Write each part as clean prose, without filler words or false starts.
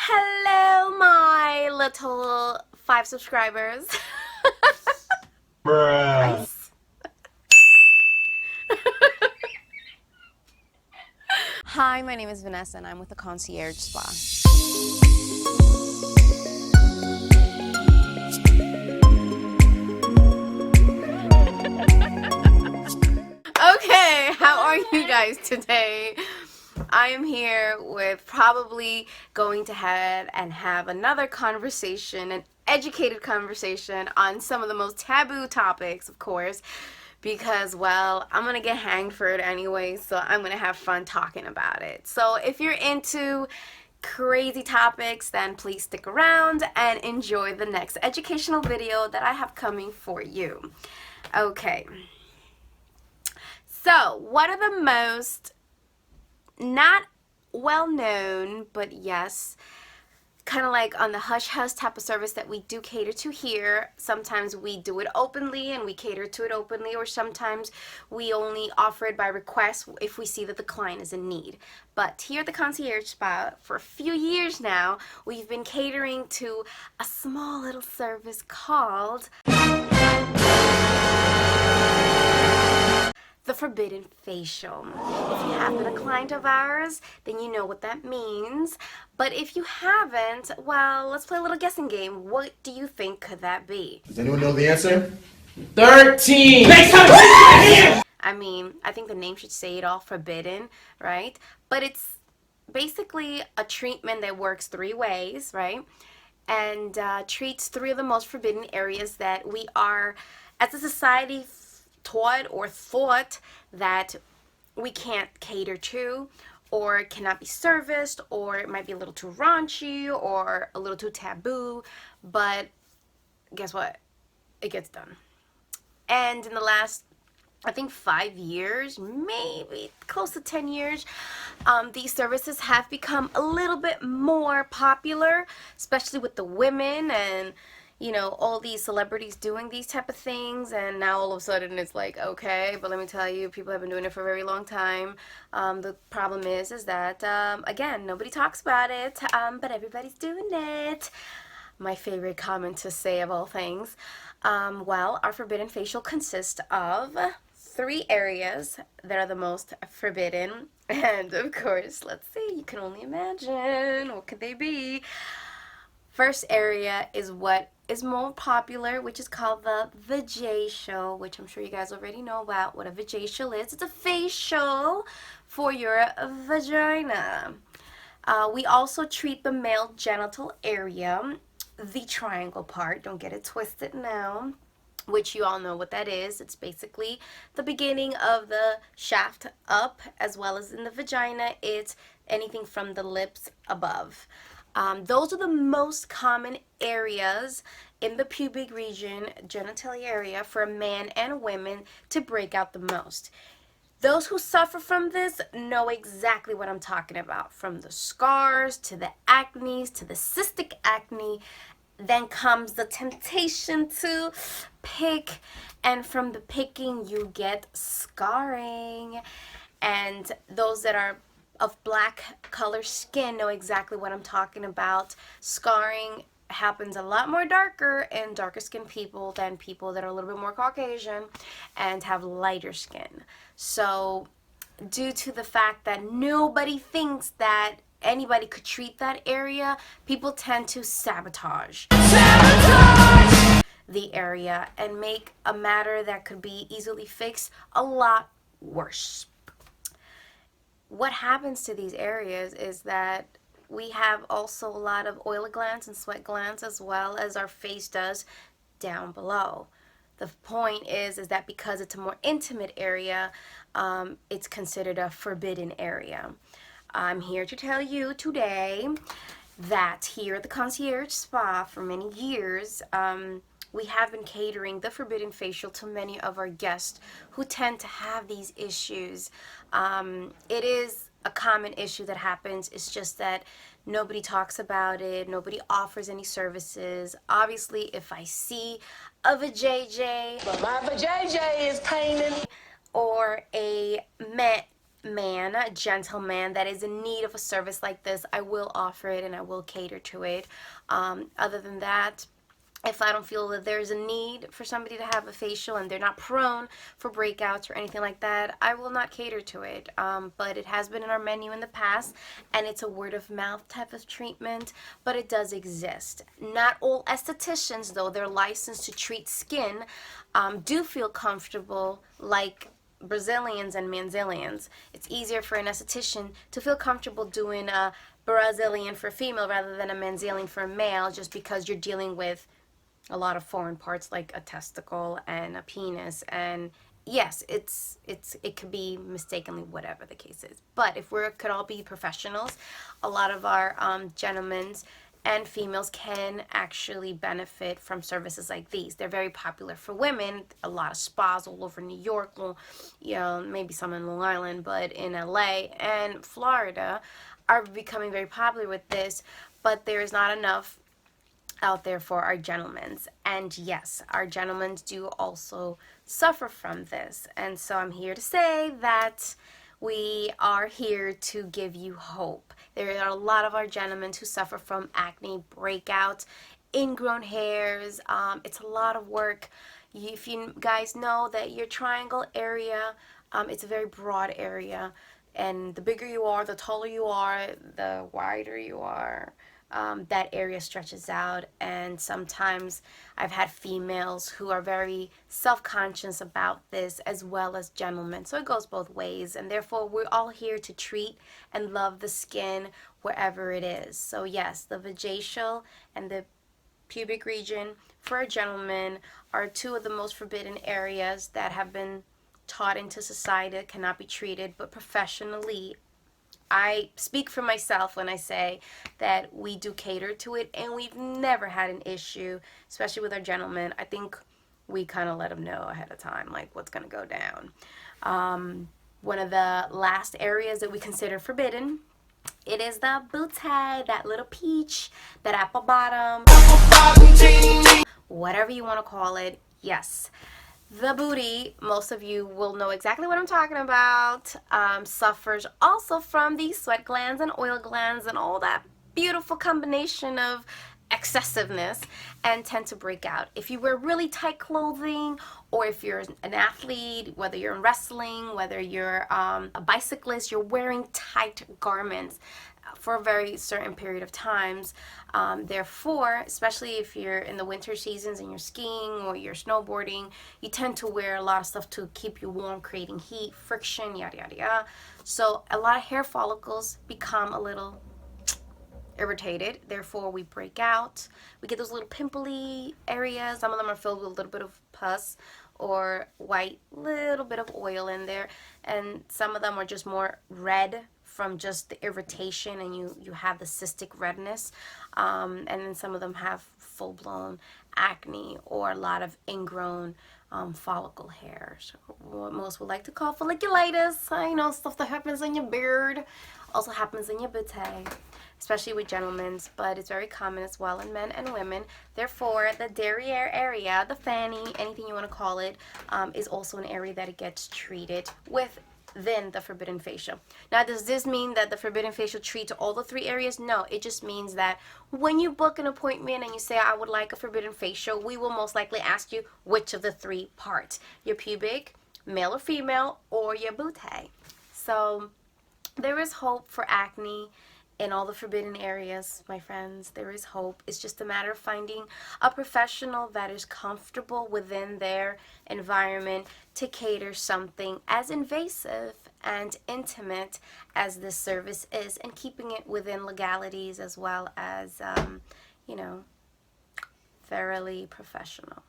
Hello, my little 5 subscribers. Bruh. Thrice. Hi, my name is Vanessa and I'm with the Concierge Spa. Okay, how are you guys today? I am here with probably going to head and have another conversation, an educated conversation on some of the most taboo topics, of course, because, well, I'm gonna get hanged for it anyway, so I'm gonna have fun talking about it. So if you're into crazy topics, then please stick around and enjoy the next educational video that I have coming for you. Okay. So, what are the most not well known, but yes, kind of like on the hush hush type of service that we do cater to here? Sometimes we do it openly and we cater to it openly, or sometimes we only offer it by request if we see that the client is in need. But here at the Concierge Spa, for a few years now, we've been catering to a small little service called the forbidden facial. If you have been a client of ours, then you know what that means. But if you haven't, well, let's play a little guessing game. What do you think could that be? Does anyone know the answer? 13! I mean, I think the name should say it all, forbidden, right? But it's basically a treatment that works 3 ways, right? And treats 3 of the most forbidden areas that we are, as a society, taught or thought that we can't cater to, or cannot be serviced, or it might be a little too raunchy or a little too taboo. But guess what? It gets done. And in the last, I think, 5 years, maybe close to 10 years, these services have become a little bit more popular, especially with the women and, you know, all these celebrities doing these type of things. And now all of a sudden it's like, okay, but let me tell you, people have been doing it for a very long time. The problem is that, again, nobody talks about it, but everybody's doing it. My favorite comment to say of all things. Well, our forbidden facial consists of 3 areas that are the most forbidden. And of course, let's see, you can only imagine. What could they be? First area is what is more popular, which is called the vajacial, which I'm sure you guys already know about what a vajacial is. It's a facial for your vagina. We also treat the male genital area, the triangle part, don't get it twisted now, which you all know what that is. It's basically the beginning of the shaft up, as well as in the vagina, it's anything from the lips above. Those are the most common areas in the pubic region, genitalia area, for a man and women to break out the most. Those who suffer from this know exactly what I'm talking about. From the scars to the acne to the cystic acne, then comes the temptation to pick, and from the picking you get scarring. And those that are of black color skin know exactly what I'm talking about. Scarring happens a lot more darker in darker skinned people than people that are a little bit more Caucasian and have lighter skin. So due to the fact that nobody thinks that anybody could treat that area, people tend to sabotage the area and make a matter that could be easily fixed a lot worse. What happens to these areas is that we have also a lot of oily glands and sweat glands, as well as our face does down below. The point is that because it's a more intimate area, it's considered a forbidden area. I'm here to tell you today that here at the Concierge Spa for many years, we have been catering the forbidden facial to many of our guests who tend to have these issues. It is a common issue that happens. It's just that nobody talks about it. Nobody offers any services. Obviously, if I see a vajayjay, But my vajayjay is painting. or a man, man, a gentleman that is in need of a service like this, I will offer it and I will cater to it. Other than that, if I don't feel that there's a need for somebody to have a facial and they're not prone for breakouts or anything like that, I will not cater to it. But it has been in our menu in the past, and it's a word of mouth type of treatment, but it does exist. Not all estheticians, though they're licensed to treat skin, do feel comfortable like Brazilians and Manzilians. It's easier for an esthetician to feel comfortable doing a Brazilian for a female rather than a Manzilian for a male, just because you're dealing with a lot of foreign parts like a testicle and a penis. And yes, it could be mistakenly whatever the case is, but if we could all be professionals, a lot of our gentlemen and females can actually benefit from services like these. They're very popular for women. A lot of spas all over New York, well, you know, maybe some in Long Island, but in LA and Florida are becoming very popular with this, but there is not enough out there for our gentlemen. And yes, our gentlemen do also suffer from this. And so I'm here to say that we are here to give you hope. There are a lot of our gentlemen who suffer from acne, breakouts, ingrown hairs. It's a lot of work. If you guys know that your triangle area, it's a very broad area. And the bigger you are, the taller you are, the wider you are. That area stretches out, and sometimes I've had females who are very self-conscious about this, as well as gentlemen, so it goes both ways, and therefore we're all here to treat and love the skin wherever it is. So yes, the vajacial and the pubic region for a gentleman are two of the most forbidden areas that have been taught into society that cannot be treated, but professionally I speak for myself when I say that we do cater to it, and we've never had an issue, especially with our gentlemen. I think we kind of let them know ahead of time, like what's going to go down. One of the last areas that we consider forbidden, it is the bootay, that little peach, that apple bottom, whatever you want to call it. Yes, the booty, most of you will know exactly what I'm talking about, suffers also from the sweat glands and oil glands and all that beautiful combination of excessiveness, and tend to break out. If you wear really tight clothing, or if you're an athlete, whether you're in wrestling, whether you're a bicyclist, you're wearing tight garments for a very certain period of times. Therefore, especially if you're in the winter seasons and you're skiing or you're snowboarding, you tend to wear a lot of stuff to keep you warm, creating heat, friction, yada yada yada. So a lot of hair follicles become a little irritated, therefore we break out. We get those little pimply areas. Some of them are filled with a little bit of pus or white, little bit of oil in there, and some of them are just more red from just the irritation, and you have the cystic redness, and then some of them have full-blown acne or a lot of ingrown follicle hairs, what most would like to call folliculitis. I know, stuff that happens in your beard also happens in your booty, especially with gentlemen, but it's very common as well in men and women. Therefore, the derriere area, the fanny, anything you want to call it, is also an area that it gets treated within the forbidden facial. Now, does this mean that the forbidden facial treats all the three areas? No, it just means that when you book an appointment and you say, I would like a forbidden facial, we will most likely ask you which of the three parts, your pubic, male or female, or your booty. So there is hope for acne in all the forbidden areas, my friends. There is hope. It's just a matter of finding a professional that is comfortable within their environment to cater something as invasive and intimate as this service is, and keeping it within legalities as well as, you know, thoroughly professional.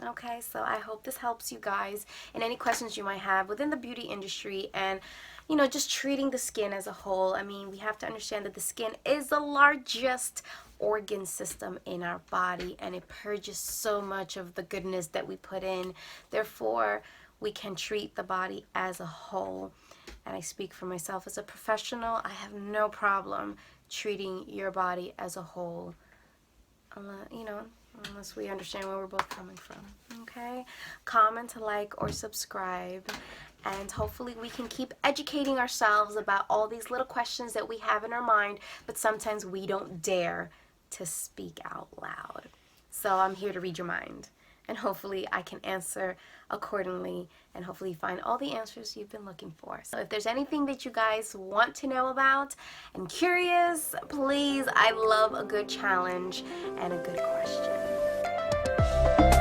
Okay, so I hope this helps you guys in any questions you might have within the beauty industry and, you know, just treating the skin as a whole. I mean, we have to understand that the skin is the largest organ system in our body, and it purges so much of the goodness that we put in. Therefore, we can treat the body as a whole. And I speak for myself as a professional. I have no problem treating your body as a whole, you know, unless we understand where we're both coming from. Okay? Comment, like, or subscribe. And hopefully we can keep educating ourselves about all these little questions that we have in our mind, but sometimes we don't dare to speak out loud. So I'm here to read your mind, and hopefully I can answer accordingly and hopefully find all the answers you've been looking for. So if there's anything that you guys want to know about and curious, please, I love a good challenge and a good question.